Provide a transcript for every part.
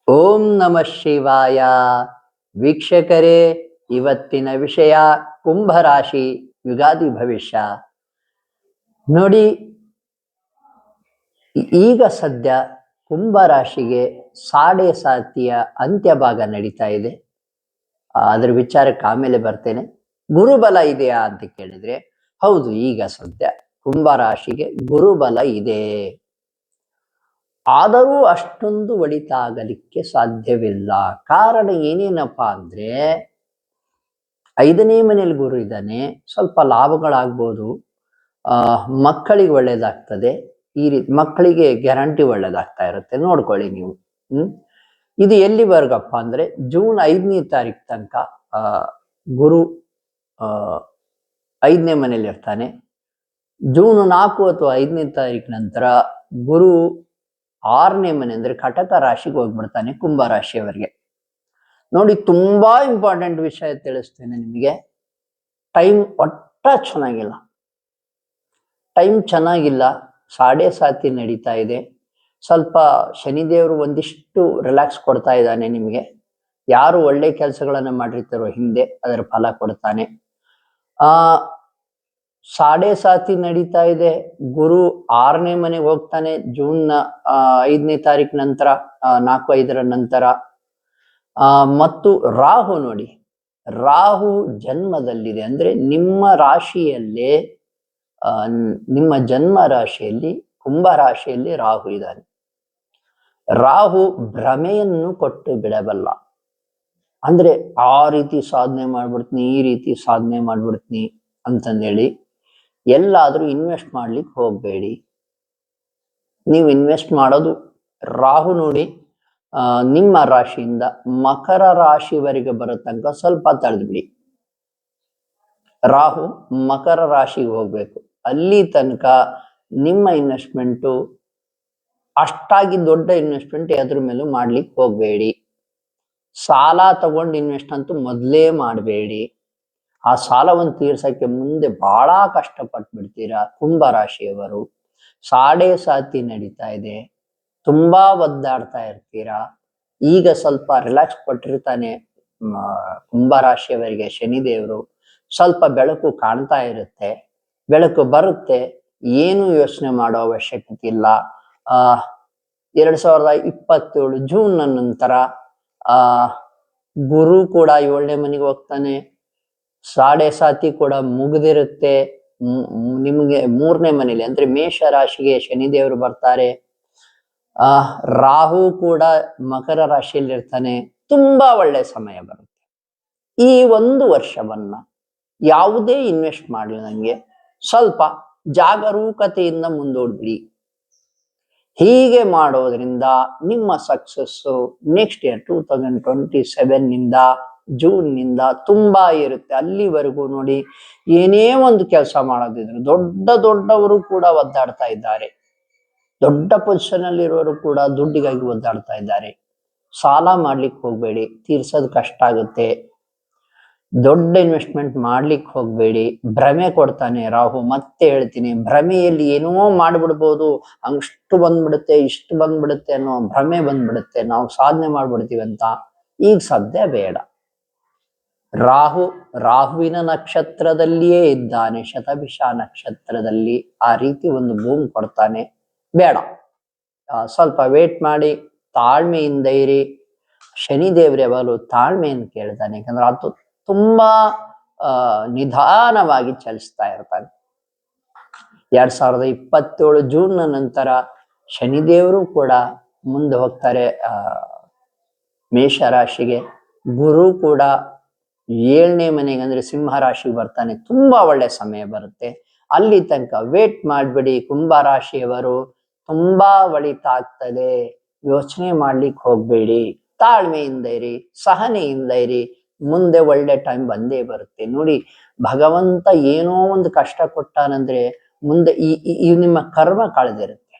ಓಂ ನಮಃ ಶಿವಾಯ. ವೀಕ್ಷಕರೇ, ಇವತ್ತಿನ ವಿಷಯ ಕುಂಭರಾಶಿ ಯುಗಾದಿ ಭವಿಷ್ಯ. ನೋಡಿ, ಈಗ ಸದ್ಯ ಕುಂಭರಾಶಿಗೆ ಸಾಡೆ ಸಾತಿಯ ಅಂತ್ಯಭಾಗ ನಡೀತಾ ಇದೆ. ಅದ್ರ ವಿಚಾರಕ್ಕೆ ಆಮೇಲೆ ಬರ್ತೇನೆ. ಗುರುಬಲ ಇದೆಯಾ ಅಂತ ಕೇಳಿದ್ರೆ ಹೌದು, ಈಗ ಸದ್ಯ ಕುಂಭರಾಶಿಗೆ ಗುರುಬಲ ಇದೆ. ಆದರೂ ಅಷ್ಟೊಂದು ಒಳಿತಾಗಲಿಕ್ಕೆ ಸಾಧ್ಯವಿಲ್ಲ. ಕಾರಣ ಏನೇನಪ್ಪ ಅಂದ್ರೆ, 5ನೇ ಮನೇಲಿ ಗುರು ಇದ್ದಾನೆ, ಸ್ವಲ್ಪ ಲಾಭಗಳಾಗ್ಬೋದು, ಮಕ್ಕಳಿಗೆ ಒಳ್ಳೇದಾಗ್ತದೆ. ಈ ರೀತಿ ಮಕ್ಕಳಿಗೆ ಗ್ಯಾರಂಟಿ ಒಳ್ಳೇದಾಗ್ತಾ ಇರುತ್ತೆ, ನೋಡ್ಕೊಳ್ಳಿ ನೀವು. ಇದು ಎಲ್ಲಿವರೆಗಪ್ಪ ಅಂದ್ರೆ ಜೂನ್ 5ನೇ ತಾರೀಕು ತನಕ ಗುರು 5ನೇ ಮನೇಲಿ ಇರ್ತಾನೆ. ಜೂನ್ 4 ಅಥವಾ 5ನೇ ತಾರೀಕು ನಂತರ ಗುರು 6ನೇ ಮನೆ ಅಂದ್ರೆ ಕಟಕ ರಾಶಿಗೆ ಹೋಗ್ಬಿಡ್ತಾನೆ, ಕುಂಭ ರಾಶಿಯವರಿಗೆ. ನೋಡಿ, ತುಂಬಾ ಇಂಪಾರ್ಟೆಂಟ್ ವಿಷಯ ತಿಳಿಸ್ತೇನೆ ನಿಮಗೆ. ಟೈಮ್ ಚೆನ್ನಾಗಿಲ್ಲ, ಟೈಮ್ ಚೆನ್ನಾಗಿಲ್ಲ. ಸಾಡೆ ಸಾತಿ ನಡೀತಾ ಇದೆ. ಸ್ವಲ್ಪ ಶನಿದೇವರು ಒಂದಿಷ್ಟು ರಿಲ್ಯಾಕ್ಸ್ ಕೊಡ್ತಾ ಇದ್ದಾನೆ ನಿಮಗೆ. ಯಾರು ಒಳ್ಳೆ ಕೆಲಸಗಳನ್ನ ಮಾಡಿರ್ತಾರೋ ಹಿಂದೆ ಅದರ ಫಲ ಕೊಡ್ತಾನೆ. ಸಾಡೆ ಸಾತಿ ನಡೀತಾ ಇದೆ. ಗುರು 6ನೇ ಮನೆಗೆ ಹೋಗ್ತಾನೆ ಜೂನ್ 5ನೇ ತಾರೀಕು ನಂತರ, 4-5ರ ನಂತರ. ಮತ್ತು ರಾಹು ನೋಡಿ, ರಾಹು ಜನ್ಮದಲ್ಲಿದೆ ಅಂದ್ರೆ ನಿಮ್ಮ ರಾಶಿಯಲ್ಲೇ, ನಿಮ್ಮ ಜನ್ಮ ರಾಶಿಯಲ್ಲಿ ಕುಂಭ ರಾಶಿಯಲ್ಲಿ ರಾಹು ಇದ್ದಾನೆ. ರಾಹು ಭ್ರಮೆಯನ್ನು ಕೊಟ್ಟು ಬಿಡಬಲ್ಲ. ಅಂದ್ರೆ ಆ ರೀತಿ ಸಾಧನೆ ಮಾಡ್ಬಿಡ್ತೀನಿ, ಈ ರೀತಿ ಸಾಧನೆ ಮಾಡ್ಬಿಡ್ತೀನಿ ಅಂತಂದೇಳಿ ಎಲ್ಲಾದ್ರೂ ಇನ್ವೆಸ್ಟ್ ಮಾಡ್ಲಿಕ್ಕೆ ಹೋಗ್ಬೇಡಿ. ನೀವು ಇನ್ವೆಸ್ಟ್ ಮಾಡೋದು, ರಾಹು ನೋಡಿ ನಿಮ್ಮ ರಾಶಿಯಿಂದ ಮಕರ ರಾಶಿವರೆಗೆ ಬರೋ ತನಕ ಸ್ವಲ್ಪ ತಡೆದ್ಬಿಡಿ. ರಾಹು ಮಕರ ರಾಶಿಗೆ ಹೋಗ್ಬೇಕು. ಅಲ್ಲಿ ತನಕ ನಿಮ್ಮ ಇನ್ವೆಸ್ಟ್ಮೆಂಟು ಅಷ್ಟಾಗಿ ದೊಡ್ಡ ಇನ್ವೆಸ್ಟ್ಮೆಂಟ್ ಎದ್ರ ಮೇಲೂ ಮಾಡ್ಲಿಕ್ಕೆ ಹೋಗ್ಬೇಡಿ. ಸಾಲ ತಗೊಂಡು ಇನ್ವೆಸ್ಟ್ ಅಂತೂ ಮೊದಲೇ ಮಾಡಬೇಡಿ. ಆ ಸಾಲವನ್ನು ತೀರ್ಸಕ್ಕೆ ಮುಂದೆ ಬಹಳ ಕಷ್ಟಪಟ್ಬಿಡ್ತೀರಾ ಕುಂಭ ರಾಶಿಯವರು. ಸಾಡೆ ಸಾತಿ ನಡೀತಾ ಇದೆ, ತುಂಬಾ ಒದ್ದಾಡ್ತಾ ಇರ್ತೀರಾ. ಈಗ ಸ್ವಲ್ಪ ರಿಲ್ಯಾಕ್ಸ್ ಕೊಟ್ಟಿರ್ತಾನೆ ಕುಂಭ ರಾಶಿಯವರಿಗೆ ಶನಿದೇವರು. ಸ್ವಲ್ಪ ಬೆಳಕು ಕಾಣ್ತಾ ಇರುತ್ತೆ, ಬೆಳಕು ಬರುತ್ತೆ, ಏನು ಯೋಚನೆ ಮಾಡೋ ಅವಶ್ಯಕತೆ ಇಲ್ಲ. 2027 ಜೂನ್ ನಂತರ ಗುರು ಕೂಡ 7ನೇ ಮನೆಗೆ ಹೋಗ್ತಾನೆ. ಸಾಡೆ ಸಾತಿ ಕೂಡ ಮುಗಿದಿರುತ್ತೆ. ನಿಮ್ಗೆ 3ನೇ ಮನೇಲಿ ಅಂದ್ರೆ ಮೇಷ ರಾಶಿಗೆ ಶನಿದೇವರು ಬರ್ತಾರೆ. ರಾಹು ಕೂಡ ಮಕರ ರಾಶಿಯಲ್ಲಿ ಇರ್ತಾನೆ. ತುಂಬಾ ಒಳ್ಳೆ ಸಮಯ ಬರುತ್ತೆ. ಈ 1 ವರ್ಷವನ್ನ ಯಾವುದೇ ಇನ್ವೆಸ್ಟ್ ಮಾಡಲಿಲ್ಲಂಗೆ ಸ್ವಲ್ಪ ಜಾಗರೂಕತೆಯಿಂದ ಮುಂದೂಡ್ಬಿಡಿ. ಹೀಗೆ ಮಾಡೋದ್ರಿಂದ ನಿಮ್ಮ ಸಕ್ಸಸ್ಸು ನೆಕ್ಸ್ಟ್ ಇಯರ್ 2027 ನಿಂದ ಜೂನ್ ನಿಂದ ತುಂಬಾ ಇರುತ್ತೆ. ಅಲ್ಲಿವರೆಗೂ ನೋಡಿ, ಏನೇ ಒಂದು ಕೆಲಸ ಮಾಡೋದಿದ್ರು ದೊಡ್ಡವರು ಕೂಡ ಒದ್ದಾಡ್ತಾ ಇದ್ದಾರೆ. ದೊಡ್ಡ ಪೊಸಿಷನ್ ಅಲ್ಲಿ ಇರೋರು ಕೂಡ ದುಡ್ಡಿಗಾಗಿ ಒದ್ದಾಡ್ತಾ ಇದ್ದಾರೆ. ಸಾಲ ಮಾಡ್ಲಿಕ್ಕೆ ಹೋಗ್ಬೇಡಿ, ತೀರ್ಸೋದು ಕಷ್ಟ ಆಗುತ್ತೆ. ದೊಡ್ಡ ಇನ್ವೆಸ್ಟ್ಮೆಂಟ್ ಮಾಡ್ಲಿಕ್ಕೆ ಹೋಗ್ಬೇಡಿ. ಭ್ರಮೆ ಕೊಡ್ತಾನೆ ರಾಹು. ಮತ್ತೆ ಹೇಳ್ತೀನಿ, ಭ್ರಮೆಯಲ್ಲಿ ಏನೋ ಮಾಡ್ಬಿಡ್ಬೋದು, ಅಷ್ಟು ಬಂದ್ಬಿಡುತ್ತೆ, ಇಷ್ಟು ಬಂದ್ಬಿಡುತ್ತೆ ಅನ್ನೋ ಭ್ರಮೆ ಬಂದ್ಬಿಡುತ್ತೆ, ನಾವು ಸಾಧನೆ ಮಾಡ್ಬಿಡ್ತೀವಿ ಅಂತ. ಈಗ ಸದ್ಯ ಬೇಡ. ರಾಹುವಿನ ನಕ್ಷತ್ರದಲ್ಲಿಯೇ ಇದ್ದಾನೆ, ಶತಭಿಷ ನಕ್ಷತ್ರದಲ್ಲಿ. ಆ ರೀತಿ ಒಂದು ಭೂಮಿ ಕೊಡ್ತಾನೆ, ಬೇಡ. ಸ್ವಲ್ಪ ವೇಟ್ ಮಾಡಿ, ತಾಳ್ಮೆಯಿಂದ ಇರಿ. ಶನಿದೇವ್ರ ಯಾವಾಗಲೂ ತಾಳ್ಮೆಯನ್ನು ಕೇಳ್ತಾನೆ, ಯಾಕಂದ್ರೆ ಅದು ತುಂಬಾ ನಿಧಾನವಾಗಿ ಚಲಿಸ್ತಾ ಇರ್ತಾನೆ. 2027 ಜೂನ್ ನಂತರ ಶನಿದೇವರು ಕೂಡ ಮುಂದೆ ಹೋಗ್ತಾರೆ ಮೇಷ ರಾಶಿಗೆ. ಗುರು ಕೂಡ 7ನೇ ಮನೆಗೆ ಅಂದ್ರೆ ಸಿಂಹ ರಾಶಿಗೆ ಬರ್ತಾನೆ. ತುಂಬಾ ಒಳ್ಳೆ ಸಮಯ ಬರುತ್ತೆ. ಅಲ್ಲಿ ತನಕ ವೇಟ್ ಮಾಡ್ಬಿಡಿ ಕುಂಭ ರಾಶಿಯವರು. ತುಂಬಾ ಒಳಿತಾಗ್ತದೆ. ಯೋಚನೆ ಮಾಡ್ಲಿಕ್ಕೆ ಹೋಗ್ಬೇಡಿ, ತಾಳ್ಮೆಯಿಂದ ಇರಿ, ಸಹನೆಯಿಂದ ಇರಿ. ಮುಂದೆ ಒಳ್ಳೆ ಟೈಮ್ ಬಂದೇ ಬರುತ್ತೆ. ನೋಡಿ, ಭಗವಂತ ಏನೋ ಒಂದು ಕಷ್ಟ ಕೊಟ್ಟಾನಂದ್ರೆ ಮುಂದೆ ಈ ನಿಮ್ಮ ಕರ್ಮ ಕಳೆದಿರುತ್ತೆ.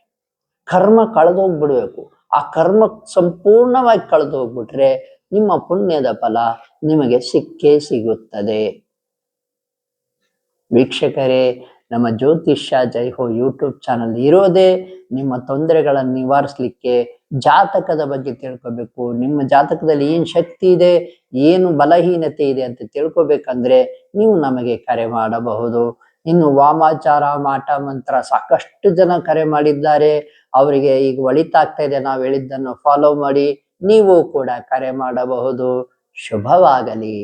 ಕರ್ಮ ಕಳೆದೋಗ್ಬಿಡ್ಬೇಕು. ಆ ಕರ್ಮ ಸಂಪೂರ್ಣವಾಗಿ ಕಳೆದು ಹೋಗ್ಬಿಟ್ರೆ ನಿಮ್ಮ ಪುಣ್ಯದ ಫಲ ನಿಮಗೆ ಸಿಕ್ಕೇ ಸಿಗುತ್ತದೆ. ವೀಕ್ಷಕರೇ, ನಮ್ಮ ಜ್ಯೋತಿಷ್ಯ ಜೈ ಹೋ ಯೂಟ್ಯೂಬ್ ಚಾನಲ್ ಇರೋದೇ ನಿಮ್ಮ ತೊಂದರೆಗಳನ್ನು ನಿವಾರಿಸ್ಲಿಕ್ಕೆ. ಜಾತಕದ ಬಗ್ಗೆ ತಿಳ್ಕೋಬೇಕು, ನಿಮ್ಮ ಜಾತಕದಲ್ಲಿ ಏನು ಶಕ್ತಿ ಇದೆ, ಏನು ಬಲಹೀನತೆ ಇದೆ ಅಂತ ತಿಳ್ಕೊಬೇಕಂದ್ರೆ ನೀವು ನಮಗೆ ಕರೆ ಮಾಡಬಹುದು. ಇನ್ನು ವಾಮಾಚಾರ ಮಾಟ ಮಂತ್ರ ಸಾಕಷ್ಟು ಜನ ಕರೆ ಮಾಡಿದ್ದಾರೆ, ಅವರಿಗೆ ಈಗ ಒಳಿತಾಗ್ತಾ ಇದೆ. ನಾವು ಹೇಳಿದ್ದನ್ನು ಫಾಲೋ ಮಾಡಿ ನೀವು ಕೂಡ ಕರೆ ಮಾಡಬಹುದು. ಶುಭವಾಗಲಿ.